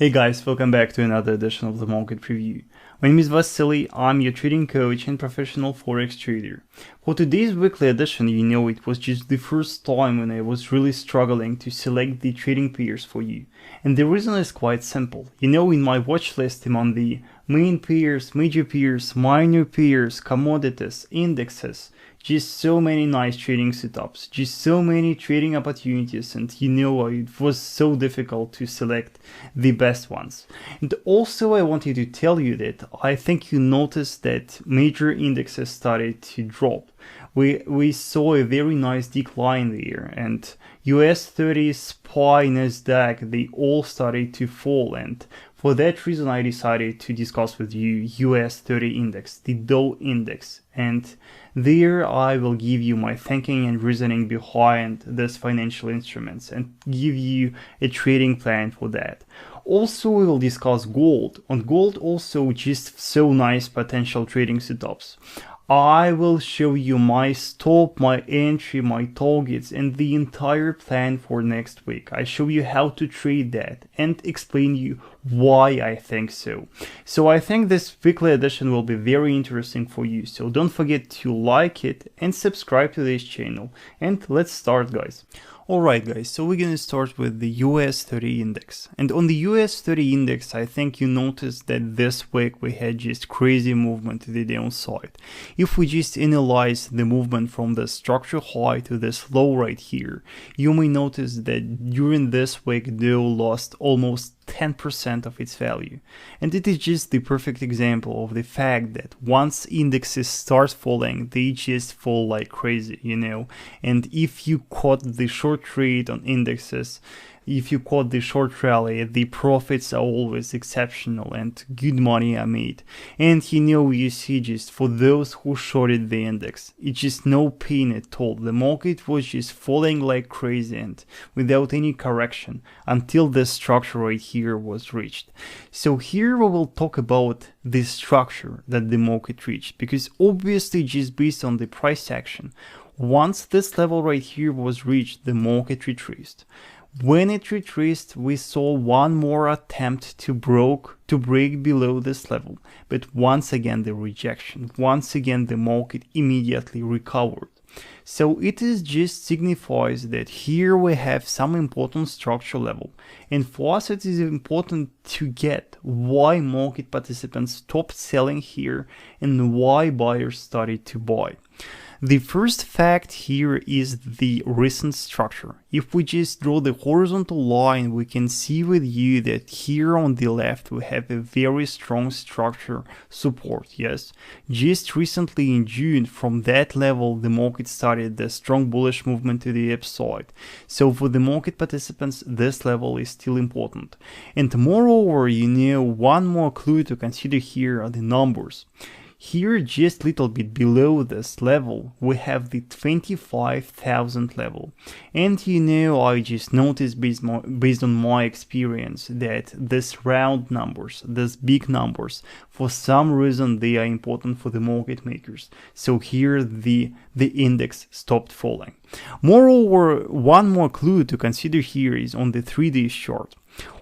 Hey guys, welcome back to another edition of the Market Preview. My name is Vasily, I'm your trading coach and professional Forex trader. For today's weekly edition, it was just the first time when I was really struggling to select the trading pairs for you. And the reason is quite simple. In my watch list I'm on the main pairs, major pairs, minor pairs, commodities, indexes, just so many nice trading setups, just so many trading opportunities, and it was so difficult to select the best ones. And also I wanted to tell you that I think you noticed that major indexes started to drop. We saw a very nice decline there, and US 30, SPY, NASDAQ, they all started to fall, and for that reason I decided to discuss with you US 30 index, the Dow index, and there I will give you my thinking and reasoning behind these financial instruments and give you a trading plan for that. Also we will discuss gold. On gold also just so nice potential trading setups. I will show you my stop, my entry, my targets, and the entire plan for next week. I show you how to trade that and explain you why I think so. So I think this weekly edition will be very interesting for you. So don't forget to like it and subscribe to this channel. And let's start, guys. Alright guys, so we're gonna start with the US 30 index. And on the US 30 index, I think you noticed that this week we had just crazy movement to the downside. If we just analyze the movement from the structure high to this low right here, you may notice that during this week Dow lost almost 10% of its value. And it is just the perfect example of the fact that once indexes start falling, they just fall like crazy, And if you caught the short trade on indexes, if you caught the short rally, the profits are always exceptional and good money are made. And you see just for those who shorted the index, it's just no pain at all. The market was just falling like crazy and without any correction until the structure right here was reached. So here we will talk about the structure that the market reached, because obviously just based on the price action, once this level right here was reached, the market retraced. When it retraced, we saw one more attempt to break below this level, but once again the rejection, once again the market immediately recovered. So it is just signifies that here we have some important structure level, and for us it is important to get why market participants stopped selling here and why buyers started to buy. The first fact here is the recent structure. If we just draw the horizontal line, we can see with you that here on the left we have a very strong structure support, yes. Just recently in June, from that level, the market started the strong bullish movement to the upside. So for the market participants, this level is still important. And moreover, one more clue to consider here are the numbers. Here, just a little bit below this level, we have the 25,000 level. And I just noticed based on my experience that these round numbers, these big numbers, for some reason they are important for the market makers. So here the index stopped falling. Moreover, one more clue to consider here is on the 3-day chart.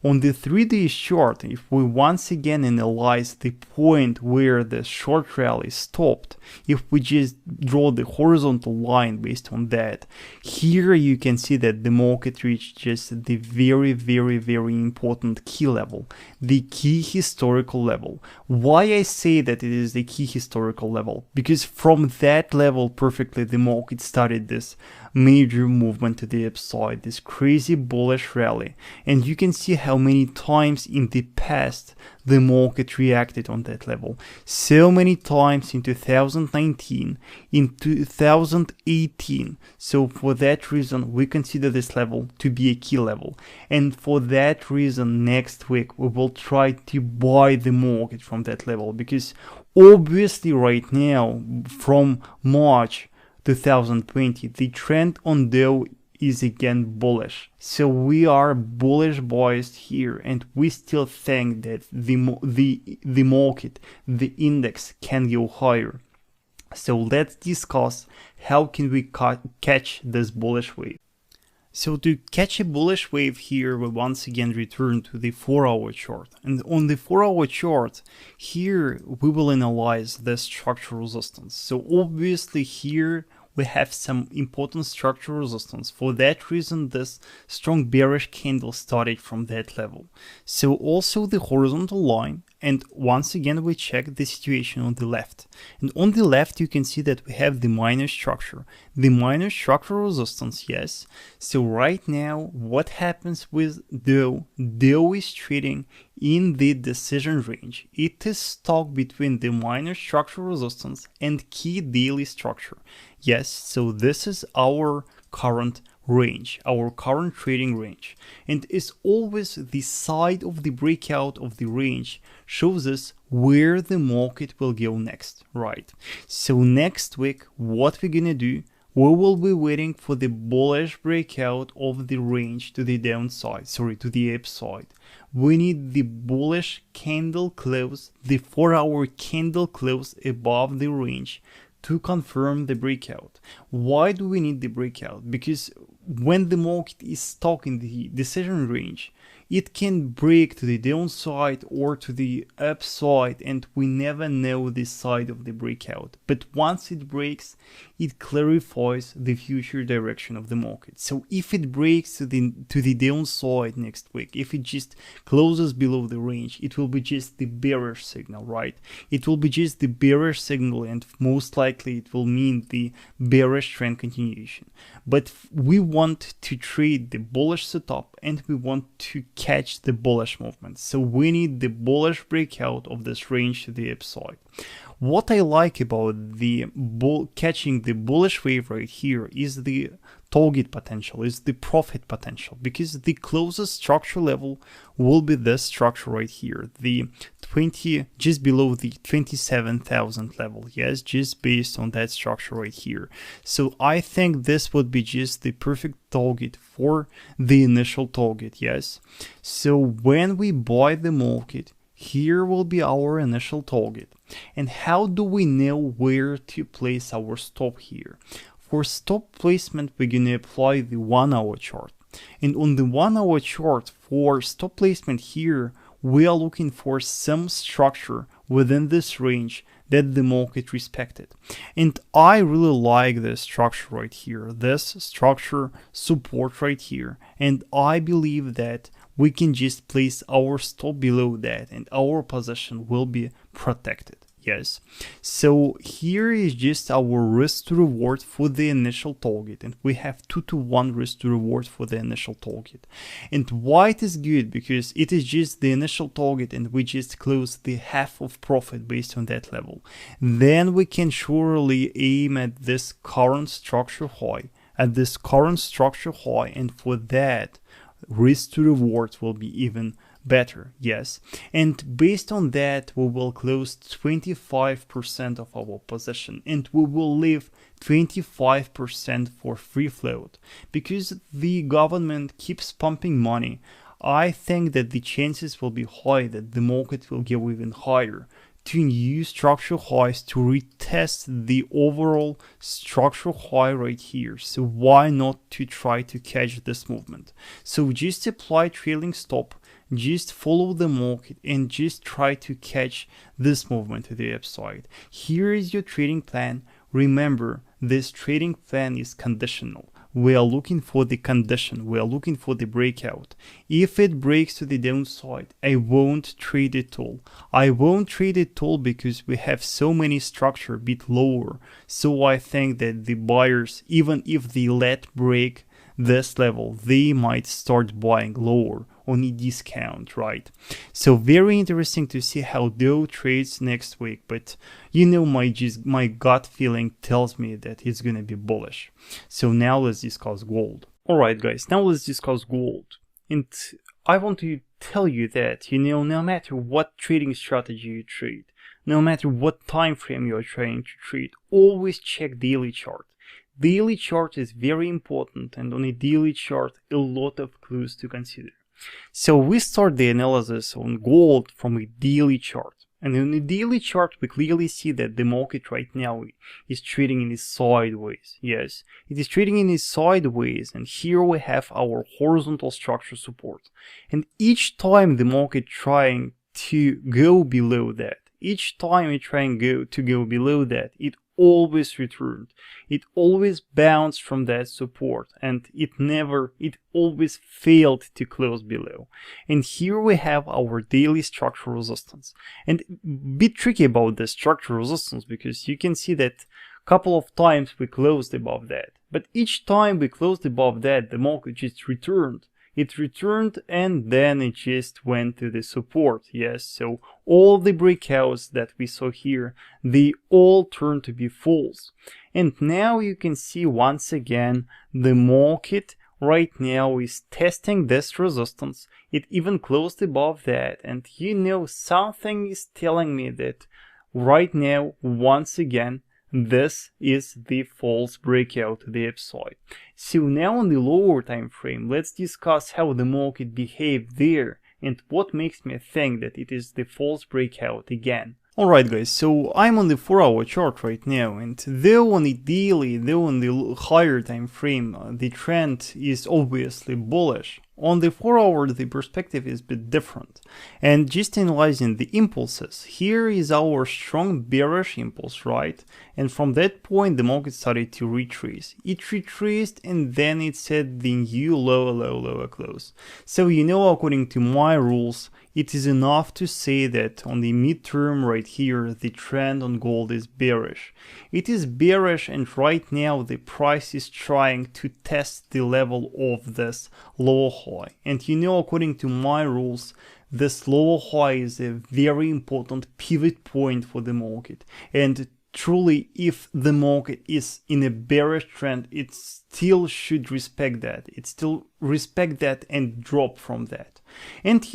On the 3-day chart, if we once again analyze the point where the short rally stopped, if we just draw the horizontal line based on that, here you can see that the market reached just the very, very, very important key level, the key historical level. Why I say that it is the key historical level? Because from that level perfectly the market started this major movement to the upside, this crazy bullish rally, and you can see how many times in the past the market reacted on that level. So many times in 2019, in 2018. So for that reason we consider this level to be a key level, and for that reason next week we will try to buy the market from that level, because obviously right now from March 2020 the trend on Dow is again bullish. So we are bullish biased here, and we still think that the market, the index can go higher. So let's discuss how can we catch this bullish wave. So to catch a bullish wave here, we once again return to the 4-hour chart. And on the 4-hour chart, here we will analyze the structural resistance. So obviously here we have some important structural resistance. For that reason, this strong bearish candle started from that level. So also the horizontal line, and once again we check the situation on the left. And on the left you can see that we have the minor structure. The minor structural resistance, yes. So right now what happens with Dow? Dow is trading in the decision range. It is stuck between the minor structural resistance and key daily structure. Yes, so this is our current range, our current trading range, and is always the side of the breakout of the range shows us where the market will go next, right? So next week what we're gonna do, we will be waiting for the bullish breakout of the range to the downside, to the upside. We need the bullish candle close, the 4-hour candle close above the range to confirm the breakout. Why do we need the breakout? Because when the market is stuck in the decision range, it can break to the downside or to the upside, and we never know the side of the breakout. But once it breaks, it clarifies the future direction of the market. So if it breaks to the downside next week, if it just closes below the range, it will be just the bearish signal, right? It will be just the bearish signal, and most likely it will mean the bearish trend continuation. But we want to trade the bullish setup and we want to catch the bullish movement. So we need the bullish breakout of this range to the upside. What I like about the catching the bullish wave right here is the target potential, is the profit potential, because the closest structure level will be this structure right here, the 20, just below the 27,000 level. Yes, just based on that structure right here. So I think this would be just the perfect target for the initial target. Yes, so when we buy the market, here will be our initial target. And how do we know where to place our stop here? For stop placement, we're going to apply the 1-hour chart. And on the 1-hour chart, for stop placement here, we are looking for some structure within this range that the market respected. And I really like this structure right here, this structure support right here. And I believe that we can just place our stop below that and our position will be protected. Yes, so here is just our risk to reward for the initial target, and we have 2-to-1 risk to reward for the initial target. And why it is good? Because it is just the initial target and we just close the half of profit based on that level. Then we can surely aim at this current structure high, and for that risk to reward will be even better. Yes, and based on that we will close 25% of our position and we will leave 25% for free float, because the government keeps pumping money. I think that the chances will be high that the market will go even higher to new structural highs to retest the overall structural high right here. So why not to try to catch this movement? So just apply trailing stop, just follow the market and just try to catch this movement to the upside. Here is your trading plan. Remember, this trading plan is conditional. We are looking for the condition, we are looking for the breakout. If it breaks to the downside, I won't trade it all. I won't trade it all because we have so many structure a bit lower. So I think that the buyers, even if they let break this level, they might start buying lower on a discount, right? So very interesting to see how Dow trades next week, but you know, my gut feeling tells me that it's gonna be bullish. So now let's discuss gold. Alright guys, now let's discuss gold. And I want to tell you that, you know, no matter what trading strategy you trade, no matter what time frame you're trying to trade, always check daily chart. Daily chart is very important, and on a daily chart a lot of clues to consider. So we start the analysis on gold from a daily chart. And in the daily chart, we clearly see that the market right now is trading in a sideways. Yes, it is trading in a sideways, and here we have our horizontal structure support. And each time the market trying to go below that, each time it trying to go below that, it always returned. It always bounced from that support, and it always failed to close below. And here we have our daily structural resistance. And a bit tricky about the structural resistance, because you can see that a couple of times we closed above that. But each time we closed above that, the market just returned. It returned and then it just went to the support. Yes, so all the breakouts that we saw here, they all turned to be false. And now you can see once again the market right now is testing this resistance. It even closed above that, and something is telling me that right now once again this is the false breakout to the upside. So now on the lower time frame, let's discuss how the market behaved there and what makes me think that it is the false breakout again. Alright guys, so I'm on the 4-hour chart right now, and though on the daily, though on the higher time frame, the trend is obviously bullish, on the 4-hour the perspective is a bit different. And just analyzing the impulses, here is our strong bearish impulse, right? And from that point the market started to retrace. It retraced and then it set the new lower close. So according to my rules, it is enough to say that on the midterm right here, the trend on gold is bearish. It is bearish, and right now the price is trying to test the level of this lower high. And according to my rules, this lower high is a very important pivot point for the market. And truly, if the market is in a bearish trend, it still should respect that. It still respect that and drop from that. And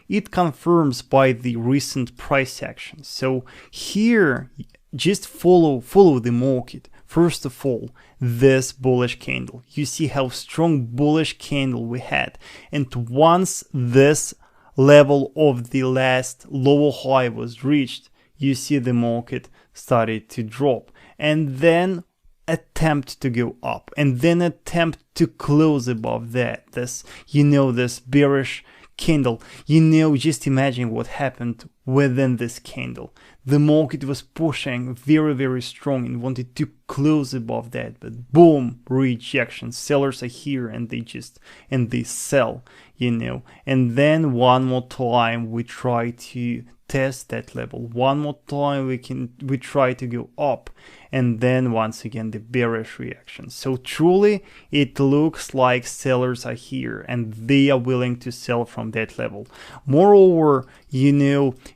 it confirms by the recent price action. So here, just follow the market. First of all, this bullish candle. You see how strong bullish candle we had. And once this level of the last lower high was reached, you see the market started to drop and then attempt to go up and then attempt to close above that. This bearish candle. Just imagine what happened within this candle. The market was pushing very strong and wanted to close above that, but boom, rejection. Sellers are here and they sell, and then one more time we try to test that level. One more time we try to go up, and then once again the bearish reaction. So truly it looks like sellers are here and they are willing to sell from that level. Moreover,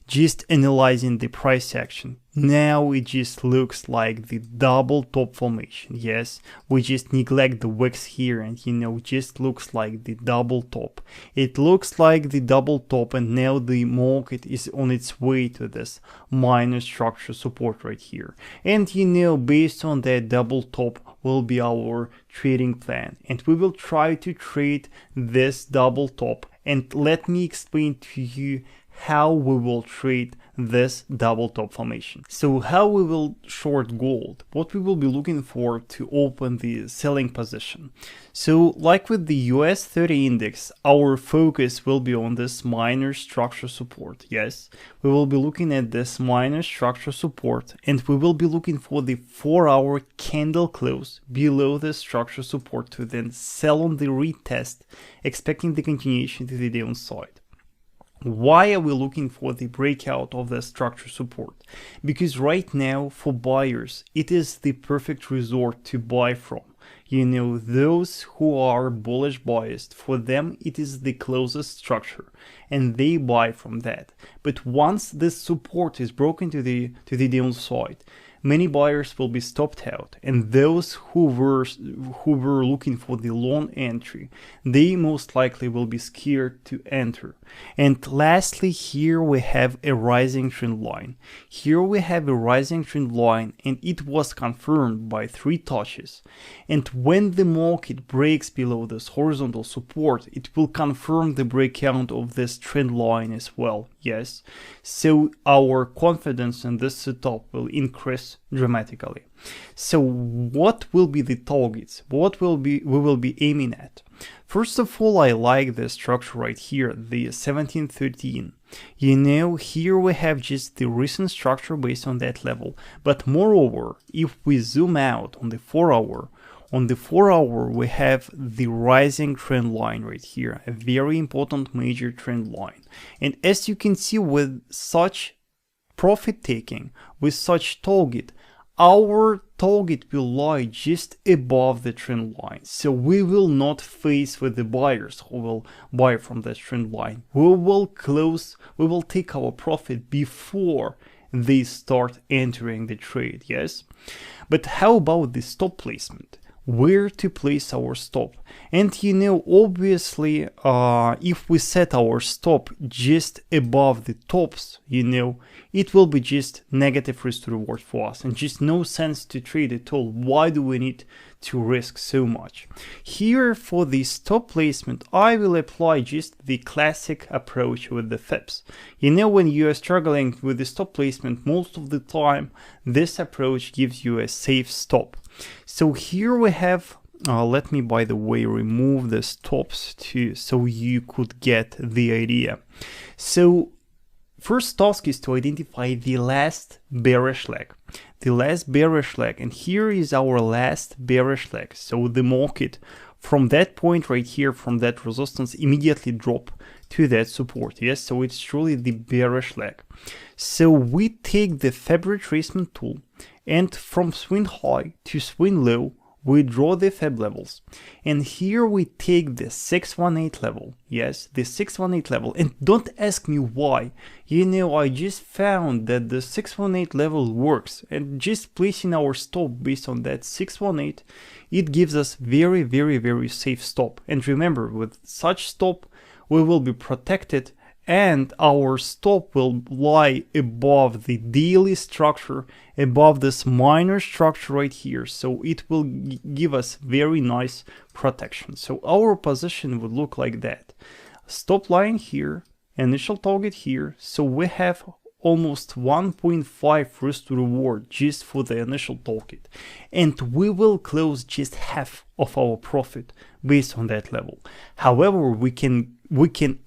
just analyzing the price action, now it just looks like the double top formation. Yes, we just neglect the wicks here and just looks like the double top. It looks like the double top, and now the market is on its way to this minor structure support right here. And based on that double top will be our trading plan, and we will try to trade this double top. And let me explain to you how we will trade this double top formation. So how we will short gold, what we will be looking for to open the selling position. So like with the US 30 index, our focus will be on this minor structure support. Yes, we will be looking at this minor structure support, and we will be looking for the 4-hour candle close below the structure support to then sell on the retest, expecting the continuation to the downside. Why are we looking for the breakout of the structure support? Because right now for buyers, it is the perfect resort to buy from. Those who are bullish biased, for them it is the closest structure and they buy from that. But once this support is broken to the downside, many buyers will be stopped out, and those who were looking for the long entry, they most likely will be scared to enter. And lastly, here we have a rising trend line. Here we have a rising trend line, and it was confirmed by 3 touches. And when the market breaks below this horizontal support, it will confirm the breakout of this trend line as well. Yes, so our confidence in this setup will increase dramatically. So what will be the targets? What we will be aiming at? First of all, I like the structure right here, the 1713. You know, here we have just the recent structure based on that level. But moreover, if we zoom out on the 4-hour, on the 4-hour, we have the rising trend line right here, a very important major trend line. And as you can see, with such profit taking, with such target, our target will lie just above the trend line. So we will not face with the buyers who will buy from that trend line. We will take our profit before they start entering the trade, yes? But how about the stop placement? Where to place our stop? And you know, obviously, if we set our stop just above the tops, you know, it will be just negative risk to reward for us and just no sense to trade at all. Why do we need to risk so much? Here for the stop placement, I will apply just the classic approach with the FIPS. You know, when you are struggling with the stop placement, most of the time, this approach gives you a safe stop. So here we have, let me by the way remove the stops too, so you could get the idea. So first task is to identify the last bearish leg. The last bearish leg, and here is our last bearish leg. So the market from that point right here, from that resistance, immediately drop to that support. Yes, so it's truly the bearish leg. So we take the Fib retracement tool, and from swing high to swing low, we draw the Fib levels. And here we take the 618 level. Yes, the 618 level. And don't ask me why. You know, I just found that the 618 level works. And just placing our stop based on that 618, it gives us very, very, very safe stop. And remember, with such stop, we will be protected, and our stop will lie above the daily structure, above this minor structure right here. So it will give us very nice protection. So our position would look like that. Stop line here, initial target here. So we have almost 1.5 risk to reward just for the initial target. And we will close just half of our profit based on that level. However, we can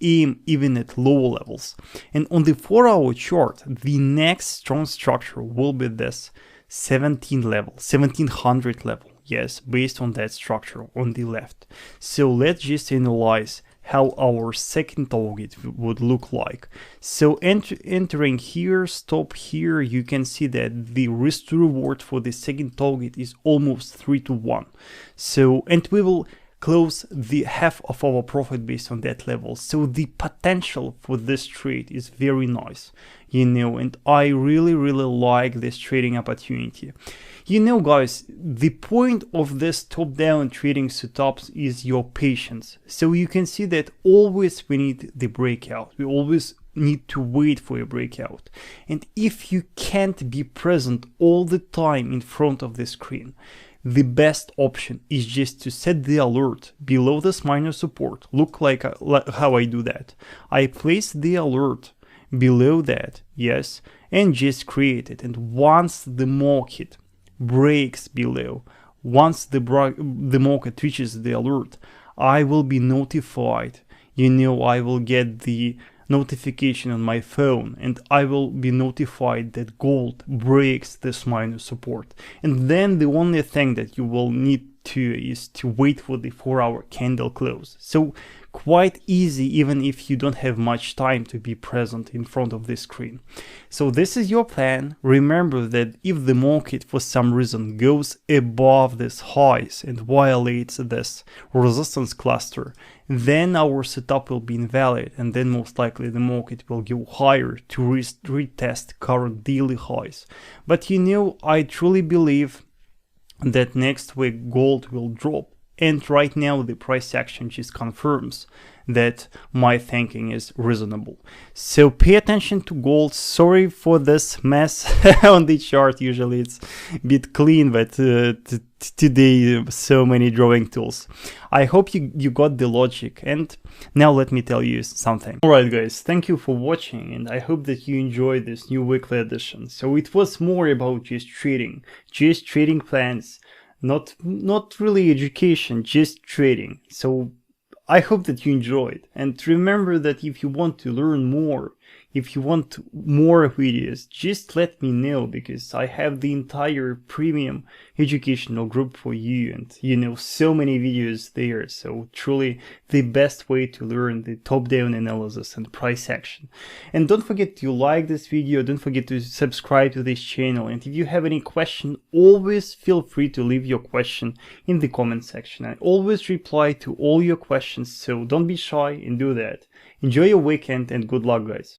aim even at lower levels. And on the 4-hour chart, the next strong structure will be this 1700 level. Yes, based on that structure on the left. So let's just analyze how our second target would look like. So entering here, stop here, you can see that the risk to reward for the second target is almost 3-to-1. So, and we will close the half of our profit based on that level. So the potential for this trade is very nice, you know, and I really like this trading opportunity. You know, guys, the point of this top-down trading setups is your patience. So you can see that always we need the breakout. We always need to wait for a breakout. And if you can't be present all the time in front of the screen, the best option is just to set the alert below this minor support. Look like how I do that. I place the alert below that, yes, and just create it. And once the market breaks below, once the market reaches the alert, I will be notified. You know, I will get the notification on my phone, and I will be notified that gold breaks this minor support. And then the only thing that you will need to is to wait for the 4-hour candle close. So quite easy, even if you don't have much time to be present in front of the screen. So this is your plan. Remember that if the market for some reason goes above these highs and violates this resistance cluster, then our setup will be invalid, and then most likely the market will go higher to retest current daily highs. But you know, I truly believe that next week gold will drop, and right now the price action just confirms that my thinking is reasonable. So pay attention to gold. Sorry for this mess on the chart. Usually it's a bit clean, but today so many drawing tools. I hope you got the logic, and now let me tell you something. Alright guys, thank you for watching, and I hope that you enjoyed this new weekly edition. So it was more about just trading plans, not really education, just trading. So I hope that you enjoyed, and remember that if you want to learn more, if you want more videos, just let me know, because I have the entire premium educational group for you, and you know, so many videos there. So truly the best way to learn the top-down analysis and price action. And don't forget to like this video, don't forget to subscribe to this channel, and if you have any question, always feel free to leave your question in the comment section. I always reply to all your questions, so don't be shy and do that. Enjoy your weekend and good luck guys.